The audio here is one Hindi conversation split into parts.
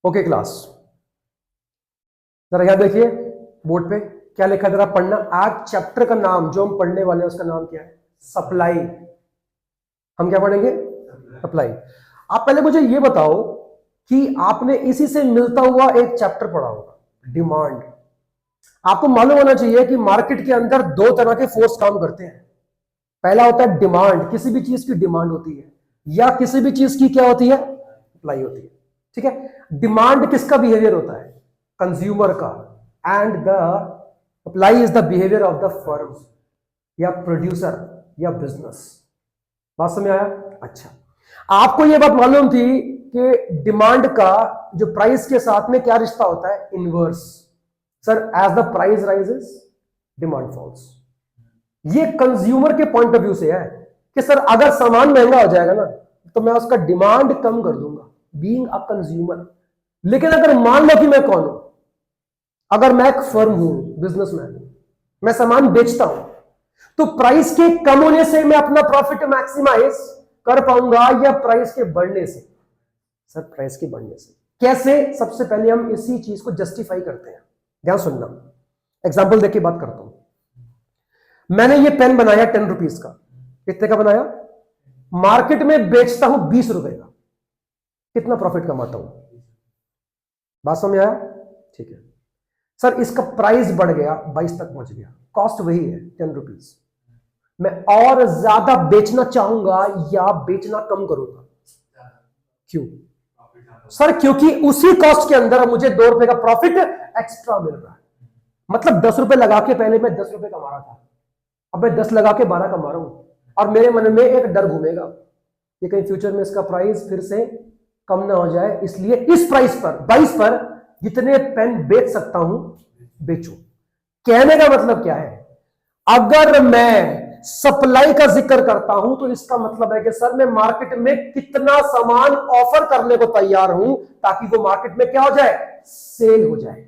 ओके क्लास, जरा यहां देखिए बोर्ड पे क्या लिखा है, जरा पढ़ना। आज चैप्टर का नाम जो हम पढ़ने वाले हैं उसका नाम क्या है? सप्लाई। हम क्या पढ़ेंगे? सप्लाई। आप पहले मुझे ये बताओ कि आपने इसी से मिलता हुआ एक चैप्टर पढ़ा होगा, डिमांड। आपको मालूम होना चाहिए कि मार्केट के अंदर दो तरह के फोर्स काम करते हैं। पहला होता है डिमांड, किसी भी चीज की डिमांड होती है, या किसी भी चीज की क्या होती है? सप्लाई होती है। ठीक है। डिमांड किसका बिहेवियर होता है? कंज्यूमर का। And the supply is the behaviour of the firm या प्रोड्यूसर या बिजनेस। बात समझ आया? अच्छा, आपको यह बात मालूम थी कि डिमांड का जो प्राइस के साथ में क्या रिश्ता होता है? Inverse. Sir, as the price rises demand falls. ये कंज्यूमर के पॉइंट ऑफ व्यू से है कि सर अगर सामान महंगा हो जाएगा ना तो मैं उसका डिमांड कम कर दूंगा, बीइंग अ कंज्यूमर। लेकिन अगर मान लो कि मैं कौन हूं, अगर मैं एक फर्म हूं, बिजनेसमैन हूं, मैं सामान बेचता हूं, तो प्राइस के कम होने से मैं अपना प्रॉफिट मैक्सिमाइज कर पाऊंगा या प्राइस के बढ़ने से? सर प्राइस के बढ़ने से। कैसे? सबसे पहले हम इसी चीज को जस्टिफाई करते हैं। ध्यान सुनना, एग्जाम्पल देख के बात करता हूं। मैंने ये पेन बनाया 10 रुपीज का। कितने का बनाया? मार्केट में बेचता हूं 20 रुपए का। कितना प्रॉफिट कमाता हूं? बात समझ आया? ठीक है। सर इसका प्राइस बढ़ गया, 22 तक पहुंच गया, कॉस्ट वही है 10 रुपीज। मैं और ज्यादा बेचना चाहूंगा या बेचना कम करूंगा? क्यों? सर क्योंकि उसी कॉस्ट के अंदर मुझे 2 रुपए का प्रॉफिट एक्स्ट्रा मिल रहा है। मतलब 10 रुपए लगा के पहले मैं 10 रुपए कमा रहा था, अब मैं 10 लगा के 12 कमा रहा हूं। और मेरे मन में एक डर घूमेगा कि कहीं फ्यूचर में इसका प्राइस फिर से कम ना हो जाए, इसलिए इस प्राइस पर 22 पर जितने पेन बेच सकता हूं बेचूं। कहने का मतलब क्या है? अगर मैं सप्लाई का जिक्र करता हूं तो इसका मतलब है कि सर मैं मार्केट में कितना सामान ऑफर करने को तैयार हूं ताकि वो मार्केट में क्या हो जाए? सेल हो जाए।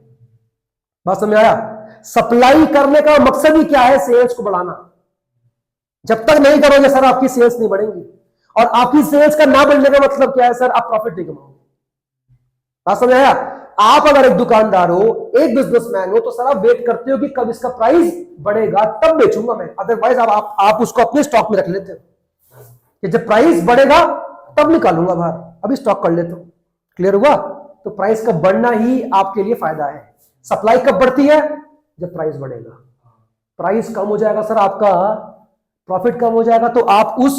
बात समझ आया? सप्लाई करने का मकसद ही क्या है? सेल्स को बढ़ाना। जब तक नहीं करोगे सर आपकी सेल्स नहीं बढ़ेंगी, और आपकी सेल्स का ना बढ़ने का मतलब क्या है? सर आप प्रॉफिट नहीं कमाओगे। बात समझ आया? आप अगर एक दुकानदार हो, एक बिजनेसमैन हो, तो सर आप वेट करते हो कि कब इसका प्राइस बढ़ेगा तब बेचूंगा मैं, अदरवाइज आप उसको अपने स्टॉक में रख लेते हो कि जब प्राइस बढ़ेगा तब निकालूंगा बाहर, अभी स्टॉक कर लेता हूं। क्लियर हुआ? तो प्राइस का बढ़ना ही आपके लिए फायदा है। सप्लाई कब बढ़ती है? जब प्राइस बढ़ेगा। प्राइस कम हो जाएगा सर, आपका प्रॉफिट कम हो जाएगा, तो आप उस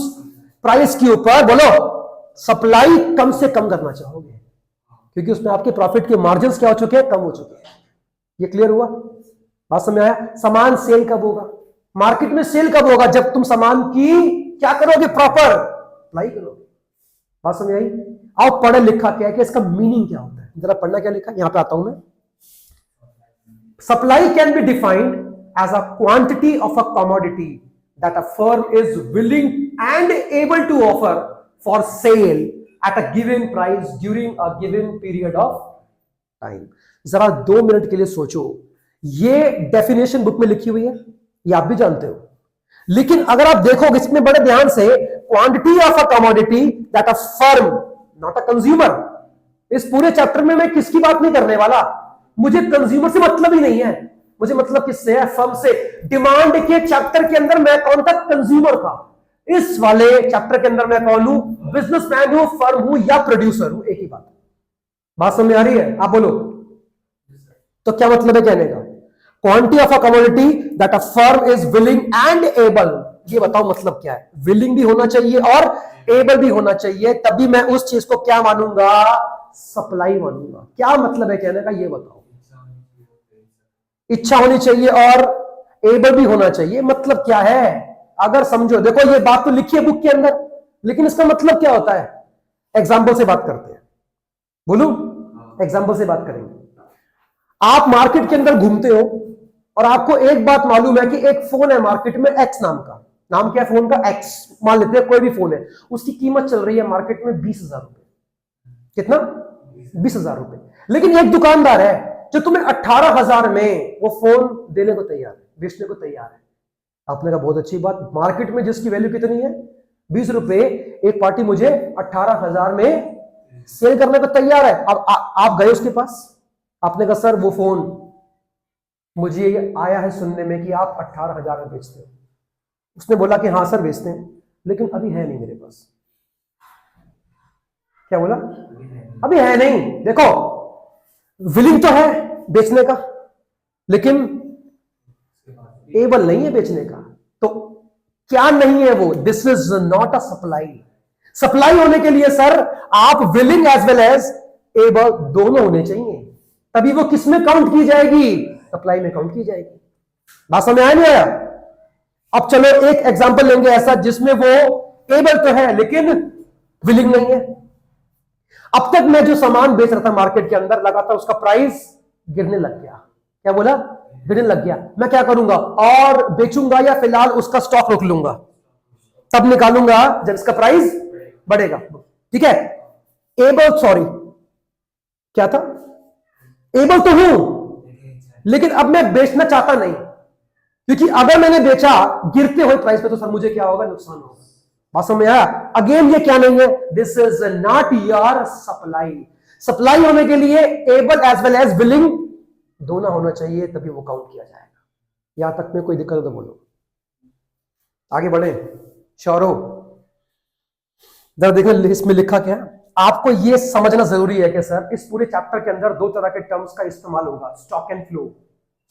प्राइस के ऊपर बोलो सप्लाई कम से कम करना चाहोगे, क्योंकि उसमें आपके प्रॉफिट के मार्जिन क्या हो चुके हैं? कम हो चुके हैं। ये क्लियर हुआ? बात समझ आया? सामान सेल कब होगा? मार्केट में सेल कब होगा? जब तुम सामान की क्या करोगे? प्रॉपर अप्लाई करोगे। बात समझ आई? आओ पढ़े लिखा क्या है कि इसका मीनिंग क्या होता है, जरा पढ़ना क्या लिखा, यहां पे आता हूं मैं। Supply can be defined as a quantity of a commodity that a firm is willing and able to offer for sale at a given price during a given period of time। जरा 2 मिनट के लिए सोचो, ये डेफिनेशन बुक में लिखी हुई है, ये आप भी जानते हो, लेकिन अगर आप देखोगे इसमें बड़े ध्यान से, quantity of a commodity that a firm, not a consumer. इस पूरे चैप्टर में मैं किसकी बात नहीं करने वाला, मुझे कंज्यूमर से मतलब ही नहीं है, मुझे मतलब किससे है? फर्म से। डिमांड के चैप्टर के अंदर मैं कौन था? कंज्यूमर था। इस वाले चैप्टर के अंदर मैं कौन हूं? बिजनेसमैन हूं, फर्म हूं या प्रोड्यूसर हूं, एक ही बात। बात समझ आ रही है? आप बोलो तो क्या मतलब है कहने का? Quantity of a commodity that a firm is willing and able. ये बताओ मतलब क्या है? विलिंग भी होना चाहिए और एबल भी होना चाहिए, तभी मैं उस चीज को क्या मानूंगा? सप्लाई मानूंगा। क्या मतलब है कहने का? ये बताओ। इच्छा होनी चाहिए और एबल भी होना चाहिए। मतलब क्या है? अगर समझो, देखो ये बात तो लिखी है बुक के अंदर, लेकिन इसका मतलब क्या होता है? एग्जाम्पल से बात करते हैं। बोलू? एग्जाम्पल से बात करेंगे। आप मार्केट के अंदर घूमते हो और आपको एक बात मालूम है कि एक फोन है मार्केट में, एक्स नाम का। नाम क्या है फोन का? एक्स मान लेते हैं, कोई भी फोन है, उसकी कीमत चल रही है मार्केट में 20,000 रुपए। कितना? 20,000 रुपए। लेकिन एक दुकानदार है जो तुम्हें 18,000 में वो फोन देने को तैयार है, बेचने को तैयार है। आपने कहा बहुत अच्छी बात, मार्केट में जिसकी वैल्यू कितनी है? 20 रुपए, एक पार्टी मुझे 18,000 में सेल करने को तैयार है। अब आप गए उसके पास, आपने कहा सर वो फोन मुझे आया है सुनने में कि आप 18,000 में बेचते हो। उसने बोला कि हाँ सर बेचते हैं, लेकिन अभी है नहीं मेरे पास। क्या बोला? अभी है नहीं। देखो विलिंग तो है बेचने का, लेकिन एबल नहीं है बेचने का। तो क्या नहीं है वो? This is not a supply. Supply होने के लिए सर आप willing as well as able दोनों होने चाहिए, तभी वो किस में काउंट की जाएगी? सप्लाई में काउंट की जाएगी। बात समझ आया नहीं आया? अब चलो एक एग्जांपल लेंगे ऐसा जिसमें वो एबल तो है लेकिन विलिंग नहीं है। अब तक मैं जो सामान बेच रहा था मार्केट के अंदर, लगातार उसका प्राइस गिरने लग गया। क्या बोला? गिरने लग गया। मैं क्या करूंगा? और बेचूंगा या फिलहाल उसका स्टॉक रोक लूंगा? तब निकालूंगा जब इसका प्राइस बढ़ेगा। ठीक है, एबल, सॉरी क्या था, एबल तो हूं लेकिन अब मैं बेचना चाहता नहीं, क्योंकि अगर मैंने बेचा गिरते हुए प्राइस पे तो सर मुझे क्या होगा? नुकसान होगा। बात समझ में आया? अगेन ये क्या नहीं है? This is not your supply. Supply होने के लिए able as well as willing दोनों होना चाहिए, तभी वो काउंट किया जाएगा। यहां तक में कोई दिक्कत हो तो बोलो। आगे बढ़े। शौरो जरा देखो इसमें लिखा क्या है। आपको ये समझना जरूरी है कि सर इस पूरे चैप्टर के अंदर दो तरह के टर्म्स का इस्तेमाल होगा, stock and flow.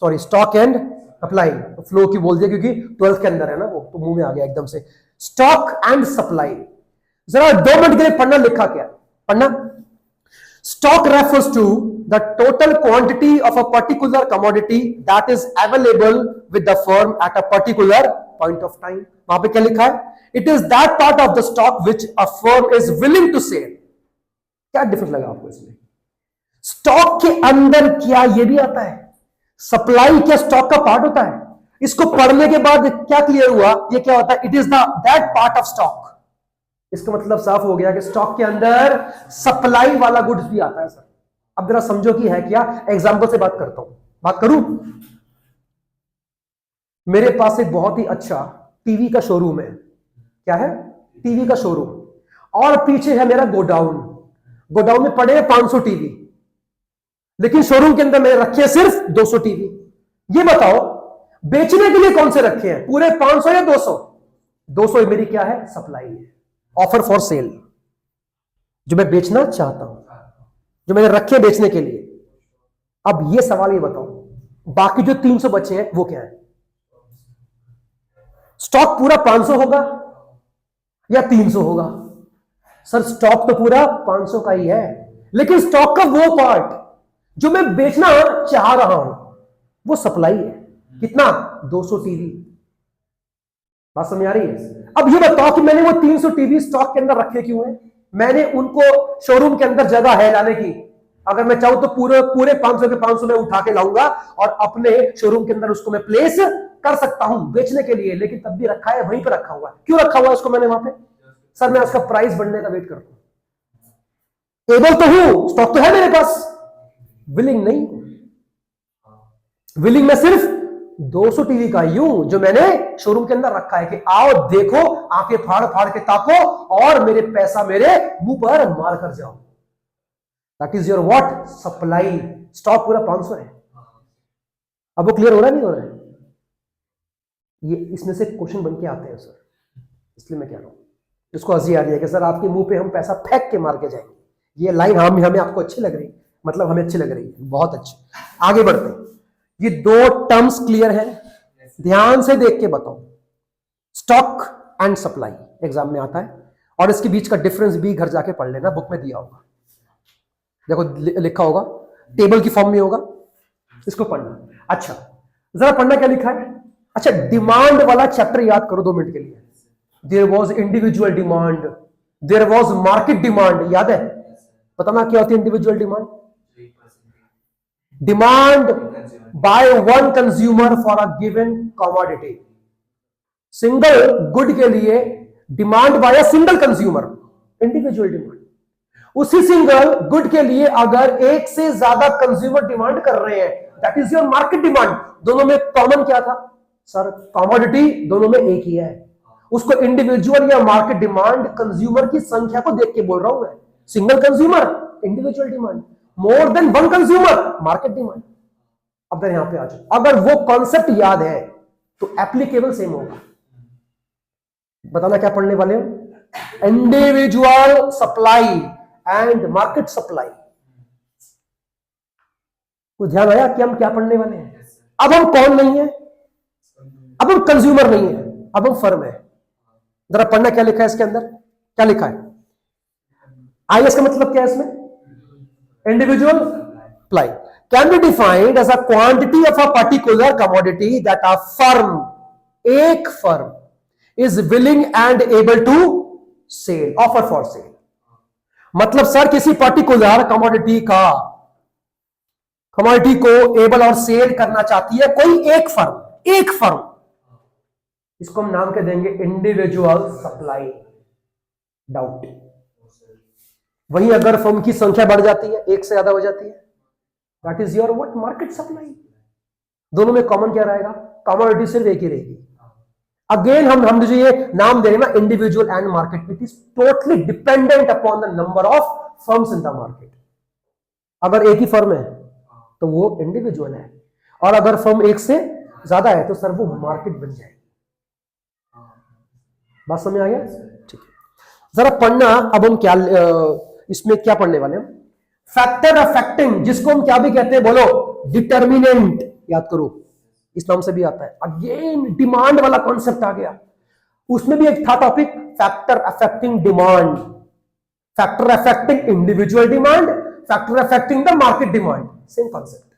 Sorry, stock and supply. Flow की बोल दिया क्योंकि 12th के अंदर है ना वो, तो मुंह में आ गया एकदम से। स्टॉक एंड सप्लाई, जरा 2 मिनट के लिए पढ़ना। लिखा क्या? पढ़ना। Stock refers to the total quantity of a particular commodity that is available with the firm at a particular point of time. वहां पे क्या लिखा है? It is that part of the stock which a firm is willing to sell. क्या डिफरेंस लगा आपको इसमें? स्टॉक के अंदर क्या ये भी आता है? सप्लाई क्या स्टॉक का पार्ट होता है? इसको पढ़ने के बाद क्या क्लियर हुआ? ये क्या होता है? It is that part of stock. इसका मतलब साफ हो गया कि स्टॉक के अंदर सप्लाई वाला गुड्स भी आता है सर। अब जरा समझो कि है क्या। एग्जांपल से बात करता हूं, बात करूं। मेरे पास एक बहुत ही अच्छा टीवी का शोरूम है। क्या है? टीवी का शोरूम। और पीछे है मेरा गोडाउन। गोडाउन में पड़े 500 टीवी, लेकिन शोरूम के अंदर मैंने रखे सिर्फ 200 टीवी। ये बताओ बेचने के लिए कौन से रखे हैं? पूरे 500 या 200? 200 मेरी क्या है? सप्लाई है, ऑफर फॉर सेल, जो मैं बेचना चाहता हूं, जो मैंने रखे बेचने के लिए। अब ये सवाल ये बताओ, बाकी जो 300 बचे हैं वो क्या है? स्टॉक पूरा 500 होगा या 300 होगा? सर स्टॉक तो पूरा 500 का ही है, लेकिन स्टॉक का वो पार्ट जो मैं बेचना चाह रहा हूं वो सप्लाई है। कितना? 200 टीवी। बात समझ आ रही है? अब ये बताओ कि मैंने वो 300 टीवी स्टॉक के अंदर रखे क्यों हैं? मैंने उनको शोरूम के अंदर जगह है लाने की। अगर मैं चाहूं तो पूरे 500 के 500 में उठा के लाऊंगा और अपने शोरूम के अंदर उसको मैं प्लेस कर सकता हूं बेचने के लिए, लेकिन तब भी रखा है, वहीं पर रखा हुआ है। क्यों रखा हुआ है उसको मैंने वहां पे? सर मैं उसका प्राइस बढ़ने का वेट करता हूं। एबल तो हूं, स्टॉक तो है मेरे पास, विलिंग नहीं। विलिंग में सिर्फ 200 टीवी का यूं जो मैंने शोरूम के अंदर रखा है कि आओ देखो, आंखें फाड़ फाड़ के ताको और मेरे पैसा मेरे मुंह पर मार कर जाओ। That is your what? Supply. Stock पूरा 500 है। अब वो क्लियर हो रहा है नहीं हो रहा है? ये इसमें से क्वेश्चन बन के आते हैं सर, इसलिए मैं कह रहा हूं। इसको हंसी आ रही है कि सर आपके मुंह पे हम पैसा फेंक के मार के जाएंगे। ये लाइन हमें आपको अच्छी लग रही, मतलब हमें अच्छी लग रही है, बहुत अच्छी। आगे बढ़ते हैं। ये 2 टर्म्स क्लियर है? ध्यान से देख के बताओ। स्टॉक एंड सप्लाई एग्जाम में आता है, और इसके बीच का डिफरेंस भी घर जाके पढ़ लेना, बुक में दिया होगा। देखो लिखा होगा, टेबल की फॉर्म में होगा, इसको पढ़ना। अच्छा जरा पढ़ना क्या लिखा है। अच्छा डिमांड वाला चैप्टर याद करो 2 मिनट के लिए। There was individual demand, there was market demand, याद है? बताना क्या होती है individual demand? Demand by one consumer for a given commodity. Single good के लिए demand by a single consumer, individual demand. उसी सिंगल गुड के लिए अगर एक से ज्यादा कंज्यूमर डिमांड कर रहे हैं, that is your market demand. दोनों में कॉमन क्या था सर? कमोडिटी दोनों में एक ही है। उसको इंडिविजुअल या मार्केट डिमांड कंज्यूमर की संख्या को देख के बोल रहा हूं मैं। Single consumer individual demand, more than one consumer market demand. अब यहां पे आ जाओ, अगर वो कॉन्सेप्ट याद है तो एप्लीकेबल सेम होगा। बताना क्या पढ़ने वाले हो, individual supply and market supply. कुछ ध्यान आया कि हम क्या पढ़ने वाले हैं? अब हम कौन नहीं है, अब हम कंज्यूमर नहीं है, अब हम फर्म है। जरा पढ़ना क्या लिखा है इसके अंदर, क्या लिखा है? आईएस का मतलब क्या है इसमें? Individual supply can be defined as a quantity of a particular commodity that a firm, एक firm is willing and able to sell, offer for sale. मतलब सर किसी पर्टिकुलर कमोडिटी को एबल और सेल करना चाहती है कोई एक फर्म, इसको हम नाम के देंगे इंडिविजुअल सप्लाई। डाउट? वहीं अगर फर्म की संख्या बढ़ जाती है, एक से ज्यादा हो जाती है, that is your what, market supply. दोनों में कॉमन क्या रहेगा? कमोडिटी सिर्फ एक ही रहेगी। अगेन हम जो ये नाम दे रहे हैं ना, individual and market, it is totally dependent upon the number of firms in the market. अगर एक ही फर्म है तो वो इंडिविजुअल है, और अगर फर्म एक से ज्यादा है तो सर वो मार्केट बन जाएगी। बात समझ आ गया? ठीक है, जरा पढ़ना। अब हम क्या इसमें क्या पढ़ने वाले हैं? फैक्टर अफेक्टिंग, जिसको हम क्या भी कहते हैं, बोलो, डिटर्मिनेंट। याद करो, इस नाम से भी आता है। अगेन डिमांड वाला कॉन्सेप्ट आ गया। उसमें भी एक था topic, factor affecting demand, factor affecting individual demand, factor affecting the market demand, same concept,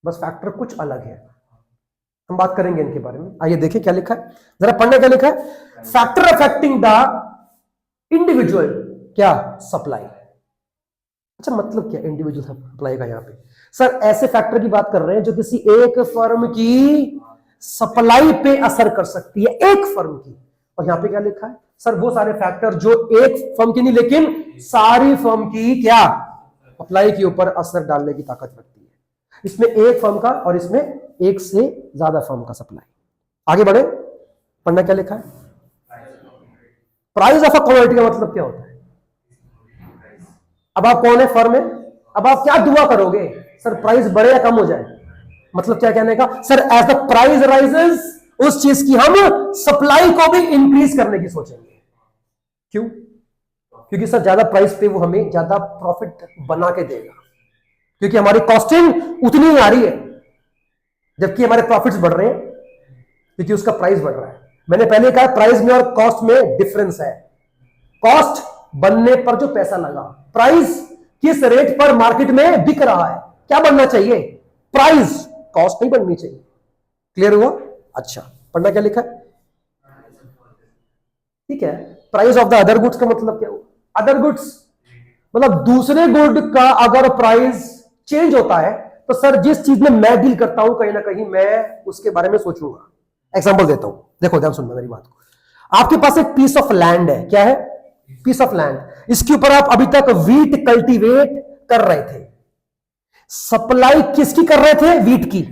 बस फैक्टर कुछ अलग है। हम बात करेंगे इनके बारे में। आइए देखें क्या लिखा है, जरा पढ़ने क्या लिखा है। फैक्टर अफेक्टिंग द इंडिविजुअल क्या सप्लाई। अच्छा, मतलब क्या इंडिविजुअल सप्लाई का? यहां पे सर ऐसे फैक्टर की बात कर रहे हैं जो किसी एक फर्म की सप्लाई पे असर कर सकती है, एक फर्म की। और यहां पे क्या लिखा है? सर वो सारे फैक्टर जो एक फर्म की नहीं लेकिन सारी फर्म की क्या सप्लाई के ऊपर असर डालने की ताकत रखती है। इसमें एक फर्म का और इसमें एक से ज्यादा फर्म का सप्लाई। आगे बढ़े, पढ़ना क्या लिखा है। प्राइस ऑफ अ कमोडिटी का मतलब क्या होता है? अब आप कौन है? फर्म है। अब आप क्या दुआ करोगे? सर प्राइस बढ़े या कम हो जाए। मतलब क्या कहने का? Sir as the price rises, उस चीज की हम सप्लाई को भी इंक्रीज करने की सोचेंगे। क्यों? क्योंकि सर ज्यादा प्राइस पे वो हमें ज्यादा प्रॉफिट बना के देगा, क्योंकि हमारी कॉस्टिंग उतनी ही आ रही है, जबकि हमारे प्रॉफिट्स बढ़ रहे हैं क्योंकि उसका प्राइस बढ़ रहा है। मैंने पहले कहा प्राइस में और कॉस्ट में डिफरेंस है। कॉस्ट बनने पर जो पैसा लगा, प्राइस किस रेट पर मार्केट में बिक रहा है, क्या बनना चाहिए? प्राइस, कॉस्ट नहीं बननी चाहिए। क्लियर हुआ? अच्छा, पढ़ना क्या लिखा है? ठीक है, price of the other goods का मतलब क्या हुआ? अदर गुड्स मतलब दूसरे गुड का अगर प्राइस चेंज होता है तो सर जिस चीज में मैं डील करता हूं कहीं ना कहीं मैं उसके बारे में सोचूंगा। एग्जांपल देता हूं, देखो ध्यान सुनना मेरी बात को। आपके पास एक पीस ऑफ लैंड है, क्या है? Piece of land. इसके ऊपर आप अभी तक वीट कल्टीवेट कर रहे थे। सप्लाई किसकी कर रहे थे? वीट की।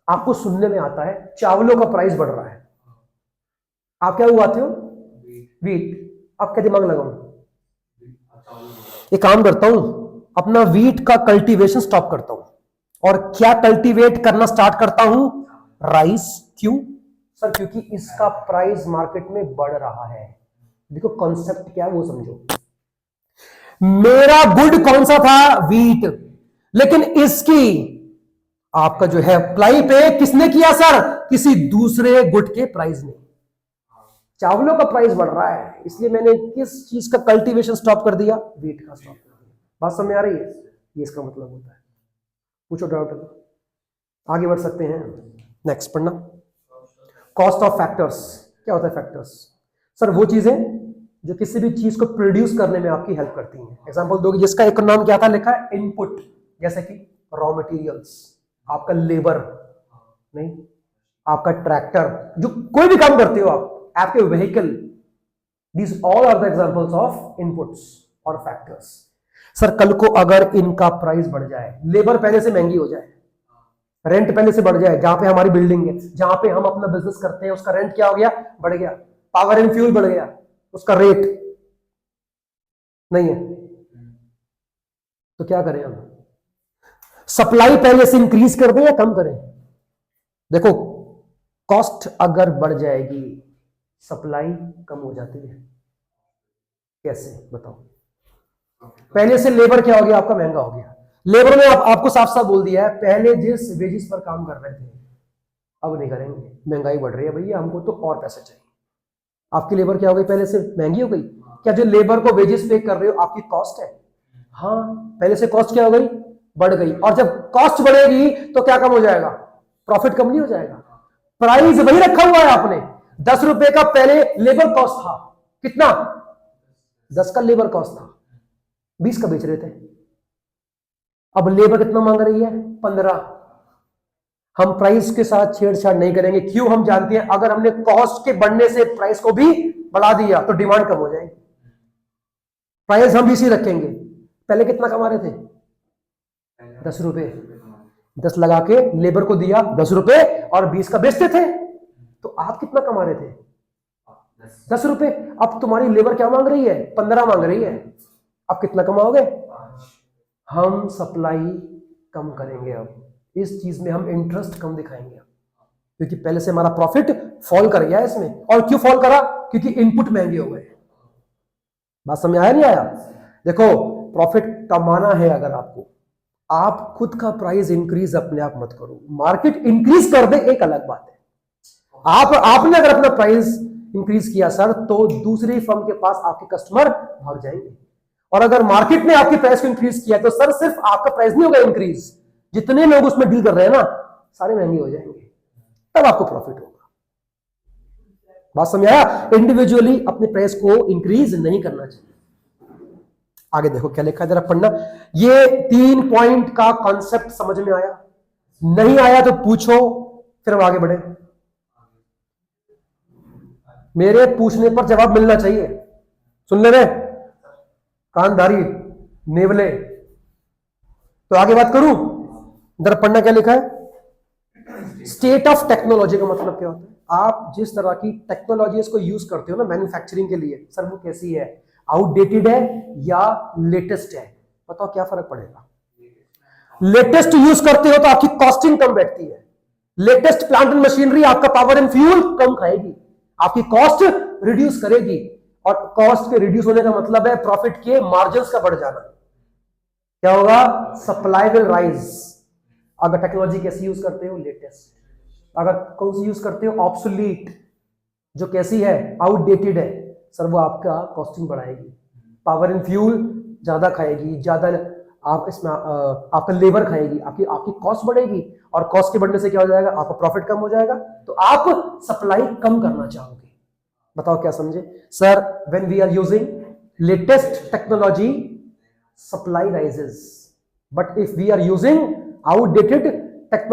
आपको सुनने में आता है चावलों का प्राइस बढ़ रहा है, आप क्या उगाते हो? वीट। आप क्या दिमाग लगाओ? एक काम करता हूं, अपना वीट का कल्टीवेशन स्टॉप करता हूं और क्या कल्टीवेट करना स्टार्ट करता हूं? राइस। क्यों? सर क्योंकि इसका प्राइस मार्केट में बढ़ रहा है। देखो कॉन्सेप्ट क्या है वो समझो। मेरा गुड कौन सा था? वीट। लेकिन इसकी आपका जो है अप्लाई पे किसने किया सर? किसी दूसरे गुड के प्राइस ने। चावलों का प्राइस बढ़ रहा है इसलिए मैंने किस चीज का कल्टीवेशन स्टॉप कर दिया? वीट का स्टॉप कर दिया। बात समझ आ रही है? ये इसका मतलब होता है। पूछो डाउट, आगे बढ़ सकते हैं। नेक्स्ट पढ़ना, कॉस्ट ऑफ फैक्टर्स। क्या होता है फैक्टर्स? सर वो चीजें जो किसी भी चीज को प्रोड्यूस करने में आपकी हेल्प करती हैं। एग्जांपल दोगे जिसका एक नाम क्या था लिखा है? इनपुट। जैसे कि रॉ मटेरियल्स, आपका लेबर नहीं, आपका ट्रैक्टर, जो कोई भी काम करते हो आप, आपके vehicle, these all are the examples of inputs और फैक्टर्स। सर कल को अगर इनका प्राइस बढ़ जाए, लेबर पहले से महंगी हो जाए, रेंट पहले से बढ़ जाए, जहां पे हमारी बिल्डिंग है, जहां पे हम अपना बिजनेस करते हैं, उसका रेंट क्या हो गया? बढ़ गया। पावर एंड फ्यूल बढ़ गया, उसका रेट नहीं है, तो क्या करें हम? सप्लाई पहले से इंक्रीज कर दें या कम करें? देखो, कॉस्ट अगर बढ़ जाएगी, सप्लाई कम हो जाती है। कैसे बताओ? पहले से लेबर क्या हो गया आपका? महंगा हो गया। लेबर ने आपको साफ साफ बोल दिया है, पहले जिस वेजिस पर काम कर रहे थे अब नहीं करेंगे, महंगाई बढ़ रही है भैया, हमको तो और पैसे चाहिए। आपकी लेबर क्या हो गई? पहले से महंगी हो गई। क्या जो लेबर को वेजेस पे कर रहे हो आपकी कॉस्ट है? हाँ, पहले से कॉस्ट क्या हो गई? बढ़ गई। और जब कॉस्ट बढ़ेगी तो क्या कम हो जाएगा? प्रॉफिट कम नहीं हो जाएगा? प्राइस वही रखा हुआ है आपने, 10 रुपए का पहले लेबर कॉस्ट था। कितना? 10 का लेबर कॉस्ट था, 20 का बेच रहे थे। अब लेबर कितना मांग रही है? 15। हम प्राइस के साथ छेड़छाड़ नहीं करेंगे। क्यों? हम जानते हैं अगर हमने कॉस्ट के बढ़ने से प्राइस को भी बढ़ा दिया तो डिमांड कम हो जाएगी। प्राइस हम इसी रखेंगे। पहले कितना कमा रहे थे? 10 रुपए। 10 लगा के लेबर को दिया 10 रुपए और 20 का बेचते थे, तो आप कितना कमा रहे थे? 10 रुपए। अब तुम्हारी लेबर क्या मांग रही है? 15 मांग रही है। अब कितना कमाओगे? हम सप्लाई कम करेंगे। अब इस चीज में हम इंटरेस्ट कम दिखाएंगे, क्योंकि पहले से हमारा प्रॉफिट फॉल कर गया है इसमें। और क्यों फॉल करा? क्योंकि इनपुट महंगे हो गए। बात समझ आया नहीं आया? देखो, प्रॉफिट कमाना है अगर आपको, आप खुद का प्राइस इंक्रीज अपने आप मत करो, मार्केट इंक्रीज कर दे एक अलग बात है। आपने अगर अपना प्राइस इंक्रीज किया सर, तो दूसरी फर्म के पास आपके कस्टमर भाग जाएंगे। और अगर मार्केट ने आपके प्राइस को इंक्रीज किया तो सर सिर्फ आपका प्राइस नहीं होगा इंक्रीज, जितने लोग उसमें डील कर रहे हैं ना सारे महंगे हो जाएंगे, तब आपको प्रॉफिट होगा। बात समझ आया? इंडिविजुअली अपने प्राइस को इंक्रीज नहीं करना चाहिए। आगे देखो क्या लिखा है, जरा पढ़ना। ये 3 पॉइंट का कॉन्सेप्ट समझ में आया? नहीं आया तो पूछो, फिर हम आगे बढ़े। मेरे पूछने पर जवाब मिलना चाहिए। सुन ले रहे कानधारी नेवले, तो आगे बात करूं। जरा पढ़ना क्या लिखा है। स्टेट ऑफ टेक्नोलॉजी का मतलब क्या होता है? आप जिस तरह की टेक्नोलॉजीज को यूज करते हो ना मैन्युफैक्चरिंग के लिए, सर वो कैसी है? आउटडेटेड है या लेटेस्ट है? बताओ क्या फर्क पड़ेगा? लेटेस्ट यूज करते हो तो आपकी कॉस्टिंग कम बैठती है। लेटेस्ट प्लांट एंड मशीनरी आपका पावर एंड फ्यूल कम खाएगी, आपकी कॉस्ट रिड्यूस करेगी। और कॉस्ट के रिड्यूस होने का मतलब है प्रॉफिट के मार्जिन्स का बढ़ जाना। क्या होगा? Supply will rise. अगर टेक्नोलॉजी कैसी यूज करते हो? लेटेस्ट। अगर कौन सी यूज करते हो? ऑब्सोलीट, जो कैसी है? आउटडेटेड है, सर वो आपका कॉस्टिंग बढ़ाएगी, पावर एंड फ्यूल ज्यादा खाएगी, ज्यादा आप इसमें आपका लेबर खाएगी, आपकी कॉस्ट बढ़ेगी। और कॉस्ट के बढ़ने से क्या हो जाएगा? आपका प्रॉफिट कम हो जाएगा, तो आप सप्लाई कम करना चाहोगे। बताओ क्या समझे? Sir when we are using latest technology supply rises, but if we are using outdated technology